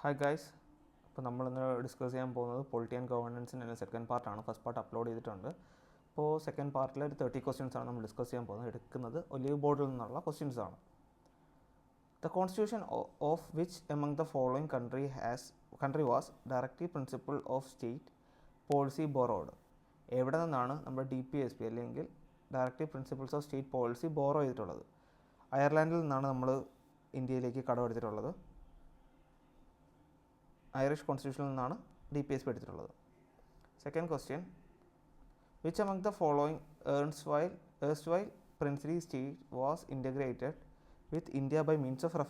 Hi guys, ഇപ്പോൾ നമ്മളിന്ന് discuss ചെയ്യാൻ പോകുന്നത് പൊളിറ്റി ആൻഡ് ഗവേണൻസിൻ്റെ സെക്കൻഡ് പാർട്ടാണ്. ഫസ്റ്റ് പാർട്ട് അപ്ലോഡ് ചെയ്തിട്ടുണ്ട്. ഇപ്പോൾ സെക്കൻഡ് പാർട്ടിൽ ഒരു 30 ക്വസ്റ്റ്യൻസ് ആണ് നമ്മൾ ഡിസ്കസ് ചെയ്യാൻ പോകുന്നത്. എടുക്കുന്നത് ഒലീവ് ബോർഡിൽ നിന്നുള്ള ക്വസ്റ്റ്യൻസ് ആണ്. The constitution of which among the following country was directive principle of state policy borrowed? എവിടെ നിന്നാണ് നമ്മുടെ DPSP അല്ലെങ്കിൽ directive principles of state policy borrow ചെയ്തിട്ടുള്ളത്? അയർലാൻഡിൽ നിന്നാണ് നമ്മൾ ഇന്ത്യയിലേക്ക് കടമെടുത്തിട്ടുള്ളത്. ഐറിഷ് കോൺസ്റ്റിറ്റ്യൂഷനിൽ നിന്നാണ് DPSP എടുത്തിട്ടുള്ളത്. Second question, which among the following erstwhile princely state was integrated with India by means of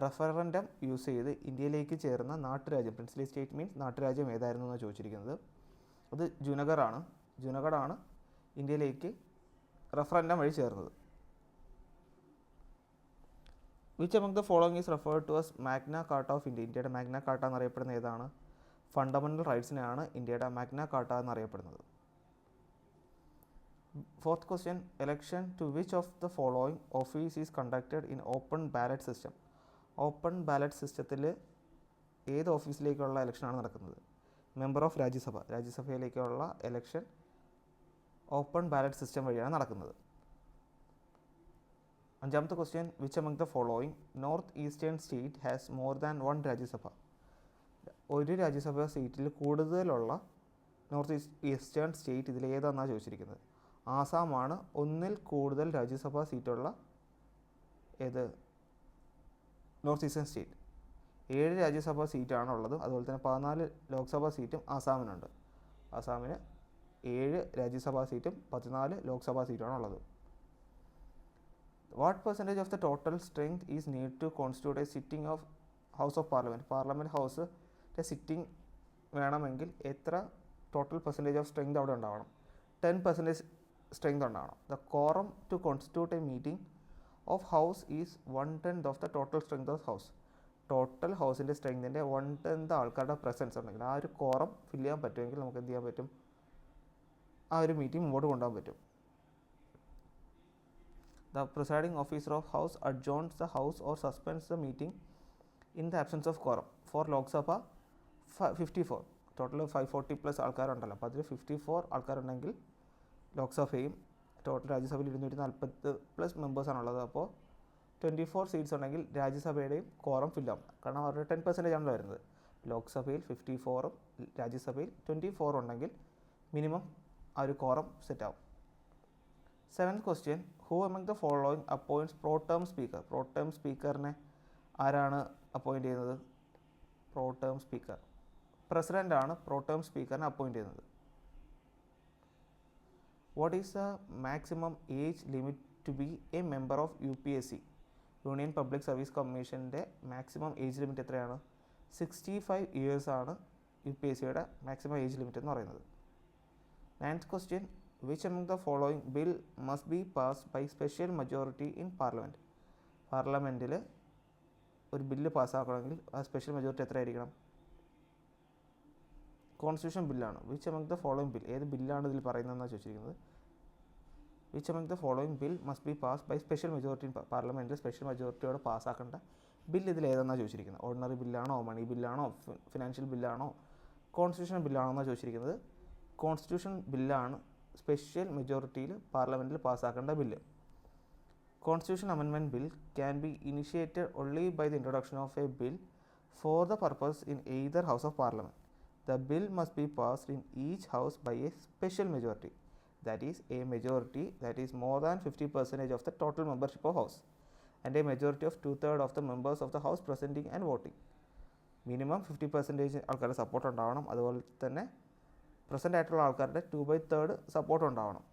referendum use ചെയ്ത് ഇന്ത്യയിലേക്ക് ചേർന്ന നാട്ടുരാജ്യം, പ്രിൻസ്ലി സ്റ്റേറ്റ് മീൻസ് നാട്ടുരാജ്യം ഏതായിരുന്നു എന്നാണ് ചോദിച്ചിരിക്കുന്നത്. അത് ജുനഗഡാണ് ഇന്ത്യയിലേക്ക് റെഫറൻഡം വഴി ചേർന്നത്. Which among the following is referred to as Magna Carta of India? ഇന്ത്യയുടെ മാഗ്ന കാർട്ട എന്നറിയപ്പെടുന്ന ഏതാണ്? ഫണ്ടമെൻ്റൽ റൈറ്റ്സിനെയാണ് ഇന്ത്യയുടെ മാഗ്ന കാർട്ട എന്നറിയപ്പെടുന്നത്. Fourth question, election to which of the following office is conducted in open ballot system? Open ballot സിസ്റ്റത്തിൽ ഏത് ഓഫീസിലേക്കുള്ള ഇലക്ഷനാണ് നടക്കുന്നത്? മെമ്പർ ഓഫ് രാജ്യസഭയിലേക്കുള്ള ഇലക്ഷൻ ഓപ്പൺ ബാലറ്റ് സിസ്റ്റം വഴിയാണ് നടക്കുന്നത്. അഞ്ചാമത്തെ question, which among the following north eastern state has more than one Rajya Sabha? ഒരു രാജ്യസഭ സീറ്റിൽ കൂടുതലുള്ള നോർത്ത് ഈസ്റ്റേൺ സ്റ്റേറ്റ് ഇതിലേതാണെന്നാണ് ചോദിച്ചിരിക്കുന്നത്. ആസാമാണ് ഒന്നിൽ കൂടുതൽ രാജ്യസഭാ സീറ്റുള്ള നോർത്ത് ഈസ്റ്റേൺ സ്റ്റേറ്റ്. 7 രാജ്യസഭാ സീറ്റാണുള്ളത്. അതുപോലെ തന്നെ 14 ലോക്സഭാ സീറ്റും ആസാമിനുണ്ട്. ആസാമിന് 7 രാജ്യസഭാ സീറ്റും 14 Lok Sabha സീറ്റുമാണുള്ളത്. What percentage of the total strength is needed to constitute a sitting of House of Parliament? Parliament ഹൗസിൻ്റെ സിറ്റിംഗ് വേണമെങ്കിൽ എത്ര ടോട്ടൽ പെർസെൻറ്റേജ് ഓഫ് സ്ട്രെങ്ത് അവിടെ ഉണ്ടാവണം? 10% സ്ട്രെങ്ത് ഉണ്ടാവണം. The quorum to constitute a meeting of house is 1/10 of the total strength of house. Total ഹൗസിൻ്റെ സ്ട്രെങ്തിൻ്റെ 1/10 ആൾക്കാരുടെ presence ഉണ്ടെങ്കിൽ ആ ഒരു കോറം ഫില്ല് ചെയ്യാൻ പറ്റുമെങ്കിൽ നമുക്ക് എന്ത് ചെയ്യാൻ പറ്റും? ആ ഒരു മീറ്റിംഗ് മുമ്പോട്ട് കൊണ്ടുപോകാൻ പറ്റും. The presiding officer of house adjourns the house or suspends the meeting in the absence of quorum. For Lok Sabha 54, total 540+ ആൾക്കാരുണ്ടല്ലോ. അപ്പോൾ അതിൽ 54 ആൾക്കാരുണ്ടെങ്കിൽ ലോക്സഭയും ടോട്ടൽ രാജ്യസഭയിൽ 240+ മെമ്പേഴ്സാണുള്ളത്. അപ്പോൾ 24 സീറ്റ്സ് ഉണ്ടെങ്കിൽ രാജ്യസഭയുടെയും കോറം ഫില്ലാവും. കാരണം അവരുടെ 10% ആണല്ലോ വരുന്നത്. ലോക്സഭയിൽ 54ഉം രാജ്യസഭയിൽ 24 ഉണ്ടെങ്കിൽ മിനിമം ആ ഒരു കോറം സെറ്റാവും. Seventh question, who among the following appoints pro tem speaker? Pro tem സ്പീക്കറിനെ ആരാണ് അപ്പോയിൻറ്റ് ചെയ്യുന്നത്? പ്രോ ടേം സ്പീക്കർ പ്രസിഡൻ്റാണ് പ്രോ ടേം സ്പീക്കറിനെ അപ്പോയിൻറ്റ് ചെയ്യുന്നത്. What is the maximum age limit to be a member of UPSC? Union public service കമ്മീഷൻ്റെ maximum age limit എത്രയാണ്? 65 ഇയേഴ്സാണ് UPSCയുടെ മാക്സിമം ഏജ് ലിമിറ്റ് എന്ന് പറയുന്നത്. Ninth question, which among the following bill must be passed by special majority in parliament? പാർലമെൻറ്റിൽ ഒരു bill പാസ്സാക്കണമെങ്കിൽ ആ special majority എത്ര ആയിരിക്കണം? കോൺസ്റ്റിറ്റ്യൂഷൻ ബില്ലാണ്. Which among the following bill, ഏത് ബില്ലാണ് ഇതിൽ പറയുന്നതെന്നാണ് ചോദിച്ചിരിക്കുന്നത്. Which among the following bill must be passed by special majority in പാർലമെൻറ്റിൽ സ്പെഷ്യൽ മെജോറിറ്റിയോടെ പാസ്സാക്കേണ്ട ബില്ല് ഇതിൽ ഏതെന്നാണ് ചോദിച്ചിരിക്കുന്നത്. ഓർഡിനറി ബില്ലാണോ, മണി ബില്ലാണോ, ഫിനാൻഷ്യൽ ബില്ലാണോ, കോൺസ്റ്റിറ്റ്യൂഷൻ ബില്ലാണോ എന്നാണ് ചോദിച്ചിരിക്കുന്നത്. കോൺസ്റ്റിറ്റ്യൂഷൻ ബില്ലാണ് സ്പെഷ്യൽ മെജോറിറ്റിയിൽ പാർലമെൻറ്റിൽ പാസ്സാക്കേണ്ട bill. Constitution amendment bill can be initiated only by the introduction of a bill for the purpose in either house of parliament. The bill must be passed in each house by a special majority, that is a majority that is more than 50% of the total membership of house and A majority of 2/3 of the members of the house presenting and voting. Minimum 50% ആൾക്കാരുടെ support ഉണ്ടാവണം. അതുപോലെ തന്നെ present ആയിട്ടുള്ള ആൾക്കാരുടെ 2/3 support ഉണ്ടാവണം.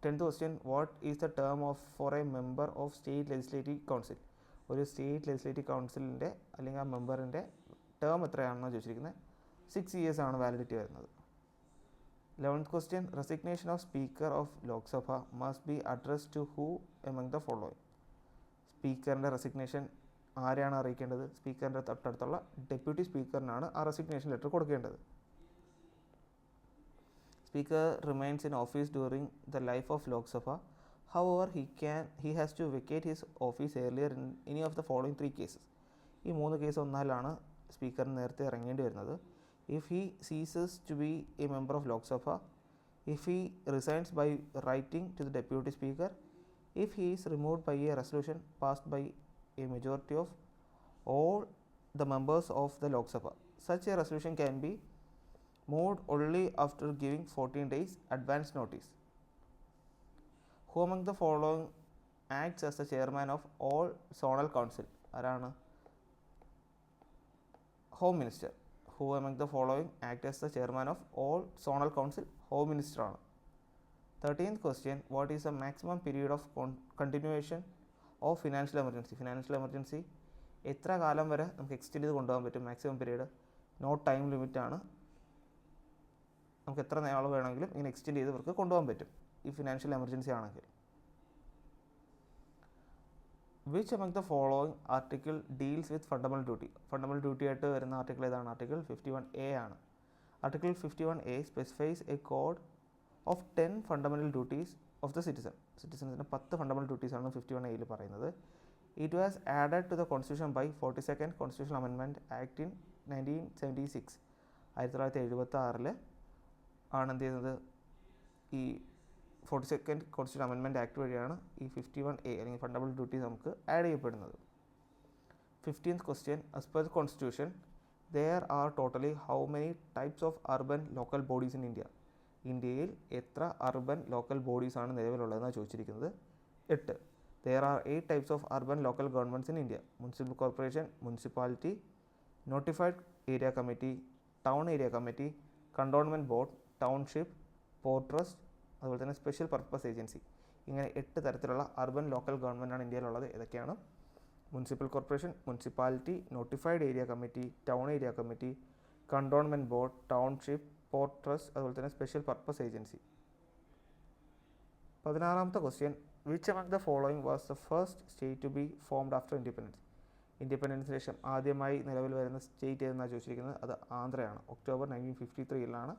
Tenth question, what is the term for a member of state legislative council? ഒരു state legislative കൗൺസിലിൻ്റെ അല്ലെങ്കിൽ ആ മെമ്പറിൻ്റെ ടേം എത്രയാണെന്ന് ചോദിച്ചിരിക്കുന്നത്. 6 ഇയേഴ്സ് ആണ് വാലിഡിറ്റി വരുന്നത്. 11th question, resignation of speaker of Lok Sabha must be addressed to who among the following? സ്പീക്കറിൻ്റെ resignation ആരെയാണ് അറിയിക്കേണ്ടത്? സ്പീക്കറിൻ്റെ തൊട്ടടുത്തുള്ള ഡെപ്യൂട്ടി സ്പീക്കറിനാണ് ആ റെസിഗ്നേഷൻ ലെറ്റർ കൊടുക്കേണ്ടത്. Speaker remains in office during the life of Lok Sabha. However he has to vacate his office earlier in any of the following 3 cases. ഈ 3 case ഒന്നാലാണ് സ്പീക്കറിന് നേരത്തെ ഇറങ്ങേണ്ടി വരുന്നത്. If he ceases to be a member of Lok Sabha, if he resigns by writing to the deputy speaker, if he is removed by a resolution passed by a majority of all the members of the Lok Sabha. Such a resolution can be moved only after giving 14 days advance notice. Who among the following acts as the chairman of all zonal council? ആരാണ്? Home Minister. Who among the following act as the chairman of all zonal council? Home Minister ആണ്. 13th question, what is the maximum period of continuation of financial emergency? Financial emergency എത്ര കാലം വരെ നമുക്ക് extend ചെയ്ത് കൊണ്ടുപോകാൻ പറ്റും? Maximum period no time limit ആണ്. നമുക്ക് എത്ര നാൾ വേണമെങ്കിലും ഇങ്ങനെ എക്സ്റ്റെൻഡ് ചെയ്ത് ഇവർക്ക് കൊണ്ടുപോകാൻ പറ്റും ഈ ഫിനാൻഷ്യൽ എമർജൻസി ആണെങ്കിൽ. Which among the following article deals with fundamental duty? Fundamental duty ആയിട്ട് വരുന്ന ആർട്ടിക്കിൾ ഏതാണ്? ആർട്ടിക്കിൾ 51A ആണ്. Article 51A specifies a code of 10 fundamental duties of the citizen. സിറ്റിസൺസിന് 10 ഫണ്ടമെൻ്റൽ ഡ്യൂട്ടീസാണ് 51A പറയുന്നത്. It was added to the constitution by 42nd constitution amendment act in 1976. 1976 ആണ് എന്ത് ചെയ്യുന്നത്? ഈ 42nd കോൺസ്റ്റിറ്റ്യൂഷൻ അമെൻമെൻറ്റ് ആക്ട് വഴിയാണ് ഈ 51A അല്ലെങ്കിൽ ഫണ്ടമെൻ്റൽ ഡ്യൂട്ടീസ് നമുക്ക് ആഡ് ചെയ്യപ്പെടുന്നത്. 15th question, as per the constitution there are totally how many types of urban local bodies in India? ഇന്ത്യയിൽ എത്ര അർബൻ ലോക്കൽ ബോഡീസ് ആണ് നിലവിലുള്ളതെന്നാണ് ചോദിച്ചിരിക്കുന്നത്. 8. There are 8 types of urban local governments in India. Municipal corporation, municipality, notified area committee, town area committee, cantonment board, township, port trust, അതുപോലെ തന്നെ special purpose agency. ഇങ്ങനെ 8 തരത്തിലുള്ള urban local ഗവൺമെൻറ്റാണ് ഇന്ത്യയിലുള്ളത്. ഏതൊക്കെയാണ്? Municipal corporation, municipality, notified area committee, town area committee, cantonment board, township, port trust, അതുപോലെ തന്നെ special purpose agency. 16th question, which among the following was the first state to be formed after independence? ഇൻഡിപെൻഡൻസിന് ശേഷം ആദ്യമായി നിലവിൽ വരുന്ന state ഏതെന്നാണ് ചോദിച്ചിരിക്കുന്നത്. അത് ആന്ധ്രയാണ്. ഒക്ടോബർ 1953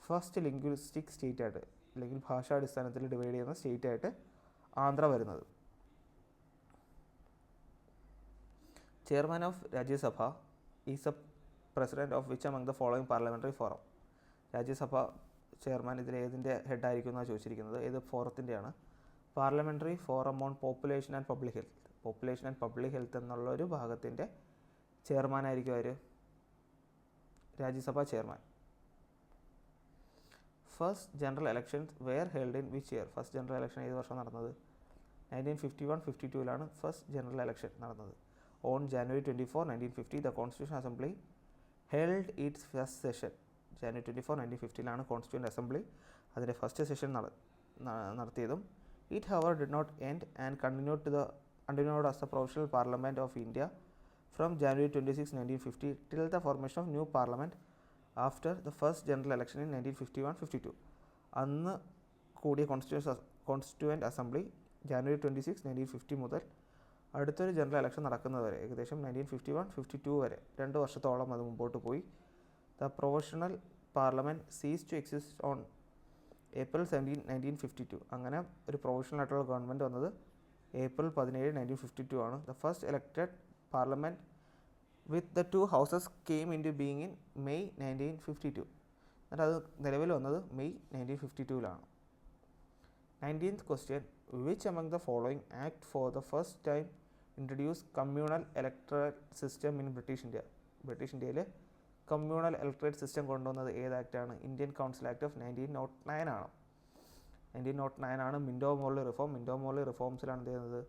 ഫസ്റ്റ് ലിംഗ്വിസ്റ്റിക് സ്റ്റേറ്റ് ആയിട്ട് അല്ലെങ്കിൽ ഭാഷാടിസ്ഥാനത്തിൽ ഡിവൈഡ് ചെയ്യുന്ന സ്റ്റേറ്റ് ആയിട്ട് ആന്ധ്ര വരുന്നത്. Chairman of Rajya Sabha is a president of which among the following parliamentary forum? Rajya Sabha chairman ഇതിൽ ഏതിൻ്റെ ഹെഡായിരിക്കും എന്നാണ് ചോദിച്ചിരിക്കുന്നത്. ഏത് ഫോറത്തിൻ്റെയാണ്? Parliamentary forum on population and public health. Population and public health എന്നുള്ള ഒരു ഭാഗത്തിൻ്റെ ചെയർമാനായിരിക്കും അവർ Rajya Sabha chairman. First general elections were held in which year? First general election ഏത് വർഷം നടന്നത്? 1951-52 ഫസ്റ്റ് ജനറൽ ഇലക്ഷൻ നടന്നത്. On January 24, 1950 the constitution assembly held its first session. January 24, 1950 constituent assembly അതിൻ്റെ ഫസ്റ്റ് സെഷൻ നടത്തിയതും. It however did not end and continued as the provisional parliament of India from January 26, 1950 till the formation of new parliament after the first general election in 1951-52. അന്ന് കൂടിയ constituent assembly January 26, 1950 മുതൽ അടുത്തൊരു general election നടക്കുന്നതുവരെ ഏകദേശം 1951-52 വരെ 2 വർഷത്തോളം അത് മുമ്പോട്ട് പോയി. The provisional parliament cease to exist on April 17, 1952. അങ്ങനെ ഒരു പ്രൊവിഷണൽ ആയിട്ടുള്ള ഗവൺമെൻറ് വന്നത് April 17, 1952 ആണ്. The first elected parliament with the 2 houses came into being in May 1952. എന്നിട്ട് അത് നിലവിൽ വന്നത് May 1952. 19th question, which among the following act for the first time introduced communal electorate system in British India? British ഇന്ത്യയിൽ communal electorate system കൊണ്ടുവന്നത് ഏത് ആക്റ്റാണ്? Indian council act of 1909 ആണ്. 1909 ആണ് Minto Morley reform. Minto Morley റിഫോംസിലാണ് എന്ത് ചെയ്യുന്നത്?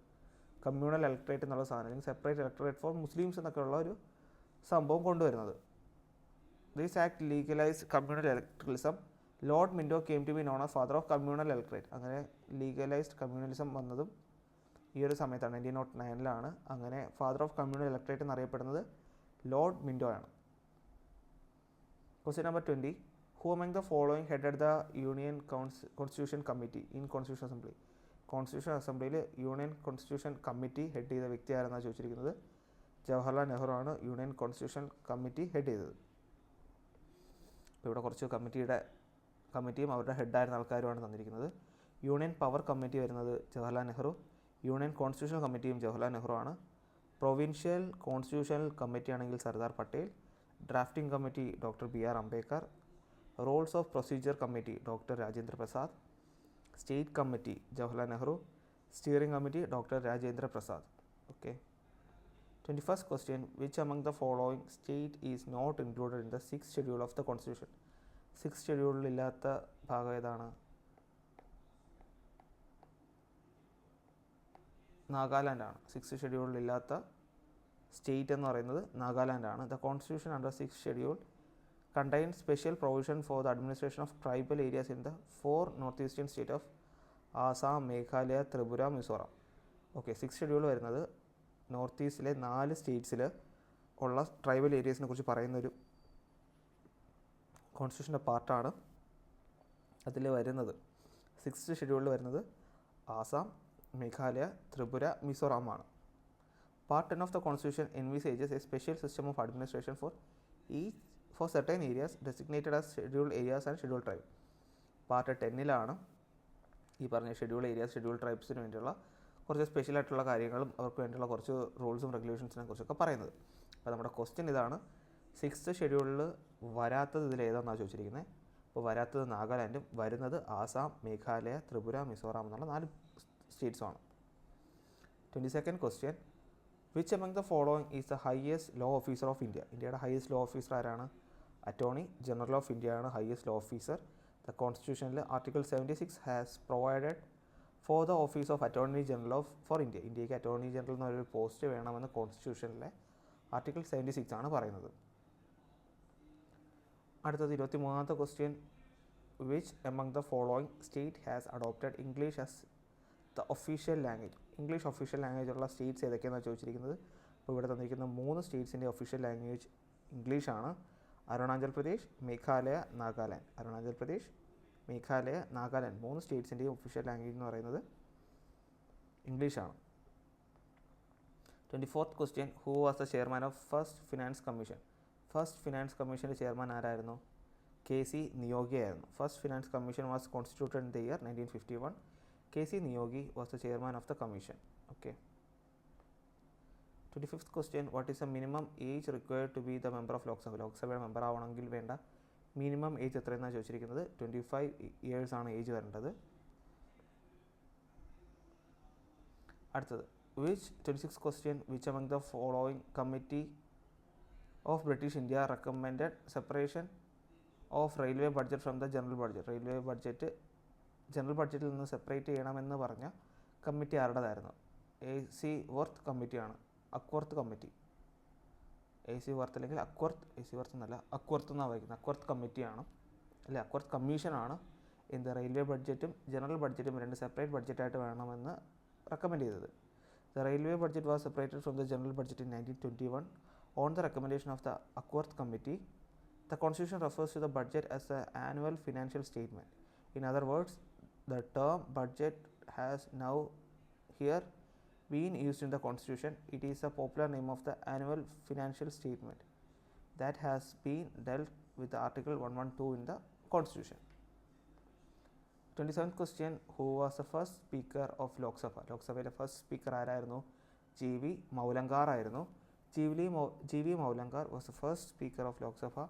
Communal electorate എന്നുള്ള സാധനം അല്ലെങ്കിൽ സെപ്പറേറ്റ് ഇലക്ട്രേറ്റ് ഫോർ മുസ്ലിംസ് എന്നൊക്കെയുള്ള ഒരു സംഭവം കൊണ്ടുവരുന്നത്. This act legalise communal electoralism. Lord Minto came to be known as father of communal electorate. അങ്ങനെ ലീഗലൈസ്ഡ് കമ്മ്യൂണലിസം വന്നതും ഈ ഒരു സമയത്താണ്, 1909. അങ്ങനെ ഫാദർ ഓഫ് കമ്മ്യൂണൽ ഇലക്ട്രേറ്റ് എന്നറിയപ്പെടുന്നത് ലോർഡ് മിൻറ്റോ ആണ്. Question number 20, who among the following headed the Union Constitution Committee in Constitution Assembly? Constitution അസംബ്ലിയിൽ union constitution committee head ചെയ്ത വ്യക്തി ആരെന്നാണ് ചോദിച്ചിരിക്കുന്നത്. ജവഹർലാൽ നെഹ്റു ആണ് യൂണിയൻ കോൺസ്റ്റിറ്റ്യൂഷൻ കമ്മിറ്റി ഹെഡ് ചെയ്തത്. ഇപ്പോൾ ഇവിടെ കുറച്ച് കമ്മിറ്റിയും അവരുടെ ഹെഡായിരുന്ന ആൾക്കാരുമാണ് തന്നിരിക്കുന്നത്. യൂണിയൻ പവർ കമ്മിറ്റി വരുന്നത് ജവഹർലാൽ നെഹ്റു. യൂണിയൻ കോൺസ്റ്റിറ്റ്യൂഷൻ കമ്മിറ്റിയും ജവഹർലാൽ നെഹ്റു ആണ്. പ്രൊവിൻഷ്യൽ കോൺസ്റ്റിറ്റ്യൂഷണൽ കമ്മിറ്റി ആണെങ്കിൽ Sardar Patel, drafting committee doctor BR Ambedkar, rules of procedure committee doctor Rajendra Prasad, state committee Jawaharlal Nehru, steering committee doctor Rajendra Prasad. Okay. 21st question, which among the following state is not included in the 6th schedule of the constitution? 6th schedule ഇല്ലാത്ത ഭാഗം ഏതാണ്? നാഗാലാൻഡ് ആണ്. 6th schedule ഇല്ലാത്ത state എന്ന് പറയുന്നത് നാഗാലാൻഡ് ആണ്. The constitution under 6th schedule contains special provision for the administration of tribal areas in the 4 northeastern state of Assam, Meghalaya, Tripura, Mizoram. Okay. 6th schedule വരുന്നത് north ഈസ്റ്റിലെ 4 സ്റ്റേറ്റ്സിൽ ഉള്ള ട്രൈബൽ ഏരിയസിനെ കുറിച്ച് പറയുന്നൊരു കോൺസ്റ്റിറ്റ്യൂഷൻ്റെ പാർട്ടാണ് അതിൽ വരുന്നത്. 6th ഷെഡ്യൂളിൽ വരുന്നത് ആസാം, മേഘാലയ, ത്രിപുര, മിസോറാമാണ്. Part 10 of the constitution envisages a special system of administration for certain areas designated as scheduled areas and scheduled tribe. Part 10ലാണ് ഈ പറഞ്ഞ ഷെഡ്യൂൾ ഏരിയാസ്, ഷെഡ്യൂൾ ട്രൈബ്സിന് വേണ്ടിയുള്ള കുറച്ച് സ്പെഷ്യലായിട്ടുള്ള കാര്യങ്ങളും അവർക്ക് വേണ്ടിയുള്ള കുറച്ച് റൂൾസും റെഗുലേഷൻസിനെ കുറിച്ചൊക്കെ പറയുന്നത്. അപ്പോൾ നമ്മുടെ ക്വസ്റ്റ്യൻ ഇതാണ്, 6th ഷെഡ്യൂളിൽ വരാത്തത് ഇതിൽ ഏതാണെന്നാണ് ചോദിച്ചിരിക്കുന്നത്. അപ്പോൾ വരാത്തത് നാഗാലാൻഡും വരുന്നത് ആസാം, മേഘാലയ, ത്രിപുര, മിസോറാം എന്നുള്ള 4 സ്റ്റേറ്റ്സുമാണ്. 22nd question, which among the following is the highest law officer of India? ഇന്ത്യയുടെ ഹയസ്റ്റ് ലോ ഓഫീസർ ആരാണ്? അറ്റോർണി ജനറൽ ഓഫ് ഇന്ത്യ ആണ് ഹയസ്റ്റ് ലോ ഓഫീസർ. ദ കോൺസ്റ്റിറ്റ്യൂഷനിൽ article 76 has provided for the office of attorney general for India. ഇന്ത്യക്ക് attorney general എന്നൊരു post വേണമെന്ന് കോൺസ്റ്റിറ്റ്യൂഷനിലെ article 76 ആണ് പറയുന്നത്. അടുത്തത് 23ാമത്തെ question, which among the following state has adopted English as the official language? English official language ഉള്ള states ഏതൊക്കെയാണെന്ന് ചോദിച്ചിരിക്കുന്നത്. അപ്പോൾ ഇവിടെ തന്നിരിക്കുന്ന 3 സ്റ്റേറ്റ്സിൻ്റെ ഒഫീഷ്യൽ ലാംഗ്വേജ് ഇംഗ്ലീഷാണ്. അരുണാചൽ പ്രദേശ്, മേഘാലയ, നാഗാലാൻഡ്. അരുണാചൽ പ്രദേശ്, മേഘാലയ, നാഗാലാൻഡ് 3 സ്റ്റേറ്റ്സിൻ്റെയും ഒഫീഷ്യൽ ലാംഗ്വേജ് എന്ന് പറയുന്നത് ഇംഗ്ലീഷാണ്. 24th question, who was the chairman of first finance commission? First finance കമ്മീഷൻ്റെ ചെയർമാൻ ആരായിരുന്നു? KC നിയോഗി ആയിരുന്നു. First finance commission was constituted in the year 1951. KC Niyogi was the chairman of the commission. Okay. 25th question, what is the minimum age required to be the member of Lok Sabha? ലോക്സഭയുടെ member ആവണമെങ്കിൽ വേണ്ട minimum age എത്രയെന്നാണ് ചോദിച്ചിരിക്കുന്നത്. 25 years ആണ് age വരേണ്ടത്. അടുത്തത് 26th question, which among the following committee of British India recommended separation of railway budget from the general budget? Railway budget general ബഡ്ജറ്റിൽ നിന്ന് separate ചെയ്യണമെന്ന് പറഞ്ഞ കമ്മിറ്റി ആരുടേതായിരുന്നു? AC വർത്ത് കമ്മിറ്റിയാണ്. അക്വർത്ത് കമ്മിറ്റി. AC വർത്ത് അല്ലെങ്കിൽ അക്വർത്ത്, AC വർത്ത് എന്നല്ല, Acworth എന്നാണ് വായിക്കുന്നത്. അക്വർത്ത് കമ്മിറ്റിയാണ് അല്ലെ, അക്വർത്ത് കമ്മീഷനാണ് എന്ത് റെയിൽവേ ബഡ്ജറ്റും ജനറൽ ബഡ്ജറ്റും 2 സെപ്പറേറ്റ് ബഡ്ജറ്റായിട്ട് വേണമെന്ന് റെക്കമെൻഡ് ചെയ്തത്. The railway budget was separated from the general budget in 1921 on the recommendation of the Acworth committee. The constitution refers to the budget as the annual financial statement. In other words, the term budget has now here been used in the constitution. It is a popular name of the annual financial statement that has been dealt with the article 112 in the constitution. 27th question, who was the first speaker of Lok Sabha? Lok Sabhയിലെ first speaker ആരായിരുന്നു? GV Mavalankar ആയിരുന്നു. GV Mavalankar was the first speaker of Lok Sabha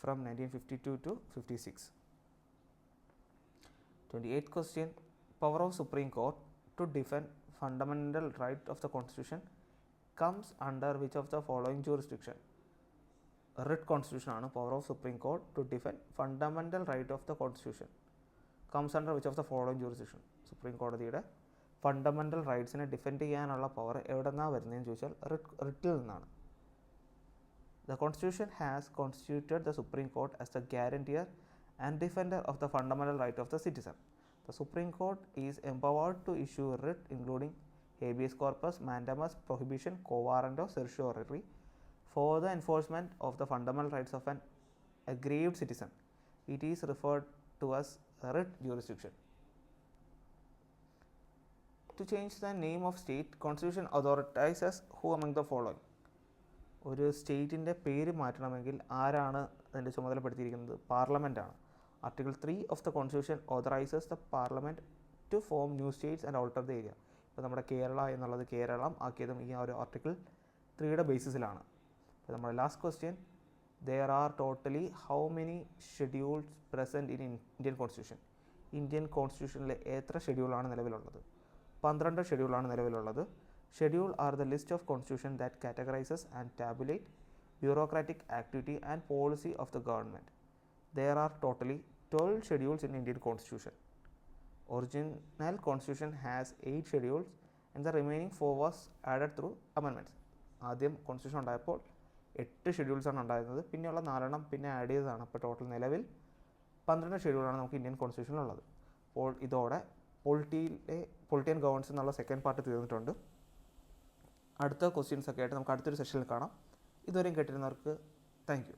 from 1952 to 56. 28th question, power of Supreme Court to defend fundamental right of the constitution comes under which of the following jurisdiction? Writ constitution ആണ് power of Supreme Court to defend fundamental right of the constitution comes under which of the following jurisdiction? Supreme കോടതിയുടെ fundamental റൈറ്റ്സിനെ defend ചെയ്യാനുള്ള power എവിടെ നിന്നാണ് വരുന്നതെന്ന് ചോദിച്ചാൽ റിട്ടിൽ നിന്നാണ്. The constitution has constituted the Supreme Court as the guarantor and defender of the fundamental right of the citizen. The Supreme Court is empowered to issue writ including habeas corpus, mandamus, prohibition, quo warranto, certiorari for the enforcement of the fundamental rights of an aggrieved citizen. It is referred to as writ jurisdiction. To change the name of state, constitution authorizes who among the following? ഒരു സ്റ്റേറ്റിൻ്റെ പേര് മാറ്റണമെങ്കിൽ ആരാണ് അതിൻ്റെ ചുമതലപ്പെടുത്തിയിരിക്കുന്നത്? പാർലമെൻറ്റാണ്. Article 3 of the constitution authorises the parliament to form new states and alter the area. ഇപ്പോൾ നമ്മുടെ കേരള എന്നുള്ളത് കേരളം ആക്കിയതും ഈ ഒരു ആർട്ടിക്കിൾ 3യുടെ ബേസിസിലാണ്. അപ്പോൾ നമ്മുടെ last question, there are totally how many schedules present in Indian Constitution? Indian കോൺസ്റ്റിറ്റ്യൂഷനിൽ എത്ര ഷെഡ്യൂളാണ് നിലവിലുള്ളത്? 12 ഷെഡ്യൂളാണ് നിലവിലുള്ളത്. Schedule are the list of constitution that categorises and tabulate bureaucratic activity and policy of the government. There are totally 12 schedules in Indian Constitution. Original Constitution has 8 schedules and the remaining 4 was added through amendments. ആദ്യം constitution ഉണ്ടായപ്പോൾ 8 ഷെഡ്യൂൾസാണ് ഉണ്ടായിരുന്നത്, പിന്നെയുള്ള 4 പിന്നെ add ചെയ്തതാണ്. അപ്പോൾ total നിലവിൽ 12 ഷെഡ്യൂളാണ് നമുക്ക് Indian കോൺസ്റ്റിറ്റ്യൂഷനിലുള്ളത്. അപ്പോൾ ഇതോടെ പൊളിറ്റി ആൻഡ് ഗവേണൻസ് എന്നുള്ള സെക്കൻഡ് പാർട്ട് തീർന്നിട്ടുണ്ട്. അടുത്ത ക്വസ്റ്റ്യൻസ് ഒക്കെ ആയിട്ട് നമുക്ക് അടുത്തൊരു സെഷനിൽ കാണാം. ഇതുവരെയും കേട്ടിരുന്നവർക്ക് താങ്ക് യു.